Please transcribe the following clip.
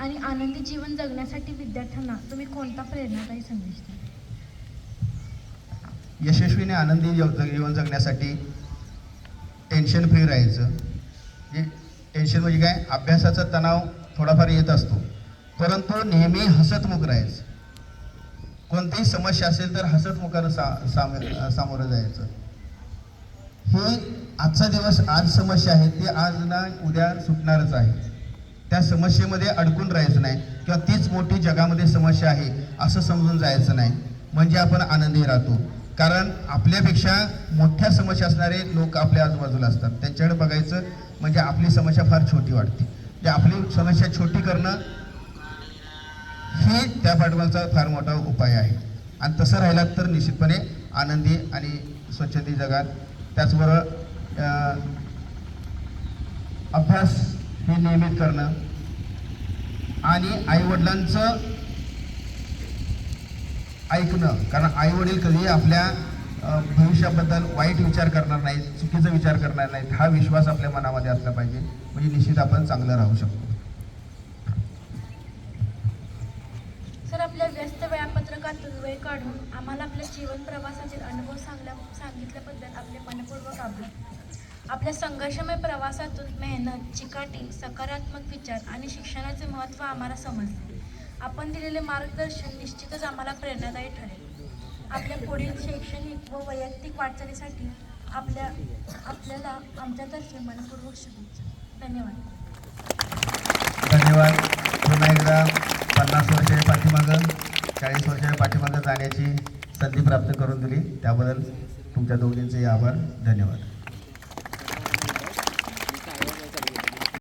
आणि आनंदी जीवन जगण्यासाठी विद्यार्थ्यांना तुम्ही कोणता प्रेरणादायी संदेश द्याल? यशस्वीने आनंदी जीवन जगण्यासाठी टेन्शन फ्री राहायचं. जे टेन्शन म्हणजे काय, अभ्यासाचा तणाव थोडाफार येत असतो, परंतु नेहमी हसतमुख राहायचं. कोणतीही समस्या असेल तर हसतमुखानं सामोरं जायचं. ही आजचा दिवस, आज समस्या आहे ती आज ना उद्या सुटणारच आहे. त्या समस्येमध्ये अडकून राहायचं नाही किंवा तीच मोठी जगामध्ये समस्या आहे असं समजून जायचं नाही, म्हणजे आपण आनंदी राहतो. कारण आपल्यापेक्षा मोठ्या समस्या असणारे लोक आपल्या आजूबाजूला असतात, त्यांच्याकडे बघायचं म्हणजे आपली समस्या फार छोटी वाटते. म्हणजे आपली समस्या छोटी करणं हे त्या पाठमागचा फार मोठा उपाय आहे. आणि तसं राहिलात तर निश्चितपणे आनंदी आणि स्वच्छते जगात. त्याचबरोबर अभ्यास हे नियमित करणं आणि आईवडिलांचं ऐकणं, कारण आईवडील कधी आपल्या भविष्याबद्दल वाईट विचार करणार नाहीत, चुकीचा विचार करणार नाहीत, हा विश्वास आपल्या मनामध्ये असला पाहिजे, म्हणजे निश्चित आपण चांगलं राहू शकतो. सर, आपल्या व्यस्त वेळापत्रकातून वेळ काढून आम्हाला आपल्या जीवन प्रवासातील अनुभव सांगितल्याबद्दल आपले मनपूर्वक आभार. आपल्या संघर्षमय प्रवासातून मेहनत, चिकाटी, सकारात्मक विचार आणि शिक्षणाचे महत्त्व आम्हाला समजले. आपण दिलेले मार्गदर्शन निश्चितच आम्हाला प्रेरणादायी ठरेल. आपल्या पुढील शैक्षणिक व वैयक्तिक वाटचालीसाठी आपल्याला आमच्यातर्फे मनपूर्वक शुभेच्छा. धन्यवाद. धन्यवाद. पुन्हा एकदा 50 वर्षाच्या पाठीमागं 40 वर्षाच्या पाठीमागं जाण्याची संधी प्राप्त करून दिली त्याबद्दल तुमच्या दोघींचे आभार. धन्यवाद.